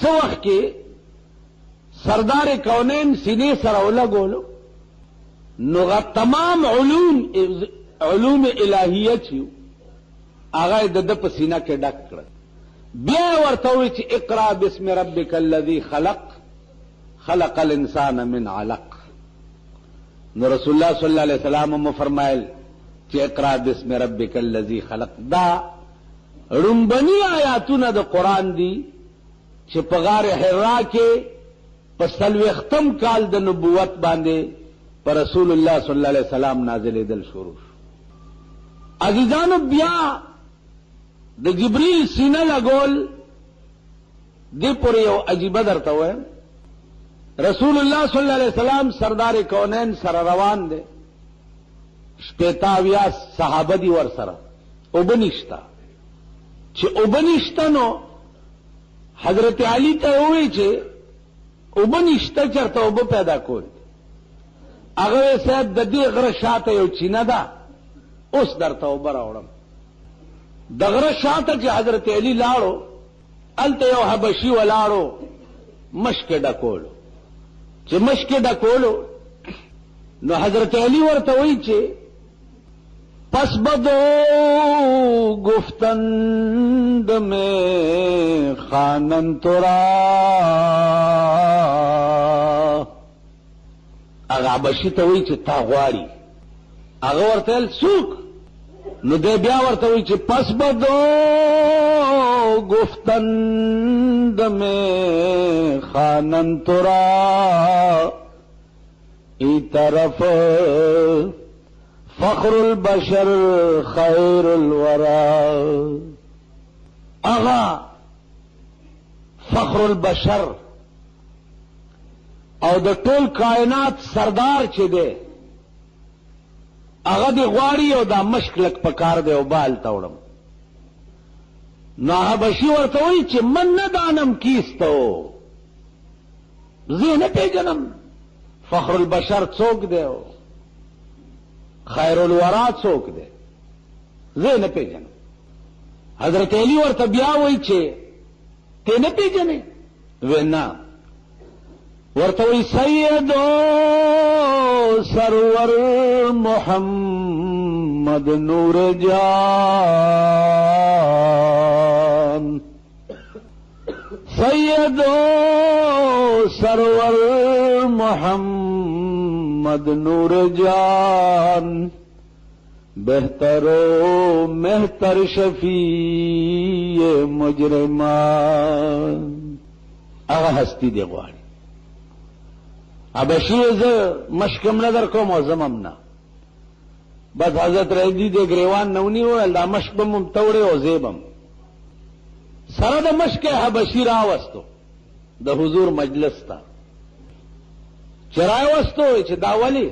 څه وخت کې سردار کونین سینې سره ولګولو نو تمام علوم الهیه چې هغه د په سینه کې ډک کړل. بیا ورته وی چې اقرا بسم ربک الذی خلق خلق الانسان من علق. نو رسول الله صلی الله علیه وسلم مو فرمایل چې اقرا بسم ربک الذی خلق. دا رنبنی آیاتونه د قران دي چې په غار حرا کې په څلوېښتم کال د نبوت باندې پر رسول الله صلی الله علیه وسلم نازلېدل شروع شو. عزیزانو بیا د جبريل سینه لګول دې پورې یو عجیبه درته وایم. رسول الله صلی الله علیه وسلم سردار کونین سره روان دي، شپېتاویا صحابه دي ور سره، اوبه نشته. چې اوبه نشته نو حضرت علی ته ووی چې اوبه نشته چېرته اوبه پیدا کول. هغه وی صاحب د دې غره شاته یو چینه ده، اوس درته اوبه راوړم. د غره شاته چې حضرت علی لاړو هلته یو حبشي ولاړو مشکې ډکولو. چې مشکې ډکولو نو حضرت علی ورته وی چې پس بدو گفتند میں خانن ترا. هغه حبشي ته وی چې تا غواړي. هغه ورته ویل څوک؟ نو دی بیا ورته وی چې پس بدو گفتند میں خانن ترا ای طرف فخر البشر خیر الورا. اغا فخر البشر او د ټول کائنات سردار چې دی هغه دی غواړي او دا مشک لک پکار دی او بال توړم. نو حبشي ورته وایي چې من نه دانم کیستو، زه نه پیژنم فخر البشر څوک دی، خیر الورا څوک دی، زه نه پیژنم. حضرت علی ورته بیا وایي چې ته نه پیژنې؟ وی نه. ورته وایي سیدو سرور محمد نور جان، سیدو سرور محمد نور جان، بہترو مہتر شفیع مجرمان. هغه هستی دی غواړي. حبشي زه مشکم نه در کوم او زمم نه. بس حضرت رضی د ګریوان نه ونیول دا مشک به مم توړې او زیبم سره د مشک حبشي راوستو د حضور مجلس ته. چې راوستو چې دا ولې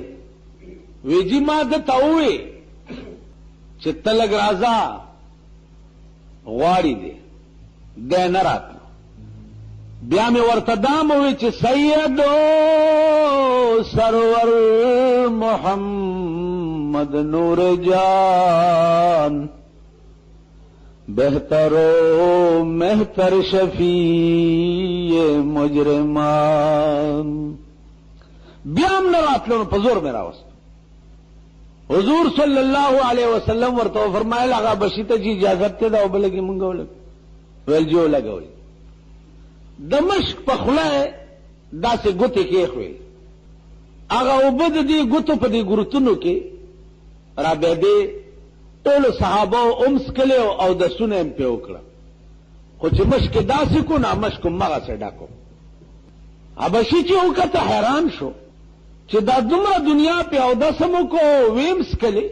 ویجی ما د تاوي چې تلګ رازا غواړي دی د نه راتلو. بیا مې ورته دام وی چې سیدو سرور محمد نور جان، بہترو مہتر شفیع مجرمان. بیا هم نه راتلو په زور مې راوست. حضور صلی الله علیه وسلم ورته فرمایل هغه حبشي ته چې اجازت ته دا وبلګي مونږ ولګ ویل جو لګوي. د مشک په خوله داسې ګوتې کېښوي، هغه اوبه د دې ګوتو په دې ګروتونو کې را بهدې. ټولو صحابو هم څکلې او دسونه هم پې وکړه، خو چې مشک یې داسې کو نه مشک همغسې ډکو. حبشي چې وکته حیران شو چې دا دومره دنیا پې اودس هم وکړو ویم څکلې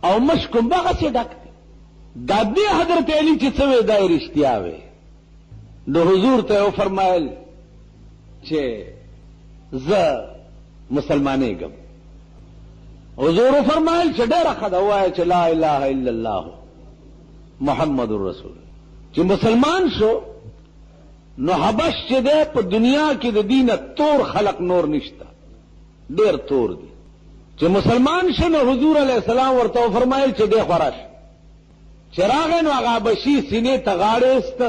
او مشک همغسې ډک دی. دا دې حضرت علي چې څه وی دا یې رښتیا وی. نو حضور ته فرمایل چې زه مسلمانېږم. حضور فرمایل چې ډېره ښه ده ووایه چې لا اله الا الله محمد رسول. چې مسلمان شو نو حبش چې دی په دنیا کې د دینه تور خلق نور نشته، ډېر تور دي. چې مسلمان شو نو حضور علیه السلام ورته فرمایل چې دی خوراش چراغ نو هغه بشي سینې ته غاړه است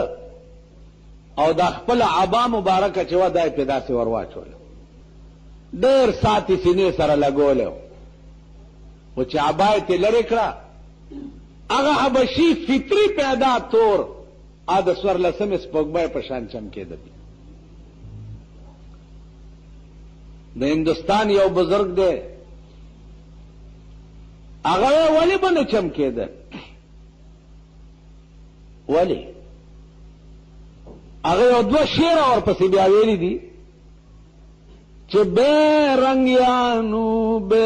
او د خپل عبا مبارکه چې و دای پیدا سي ورواچول ډېر ساتي سینې سره لګولیو و چې عبا ته لری کړه هغه حبشي فطری پیدا تور ا د سور لسم سپوږمۍ په شان چمکېده د هندستان یو بزرگ دی هغه ولی باندې چمکېده ولی هغه یو دوه شعر ورپسې بیا ویلي دي چې بے رنگیانو بے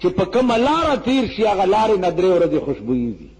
چې په کومه لاره تیر شي هغه لارې نه درې ورځې خوشبويي دي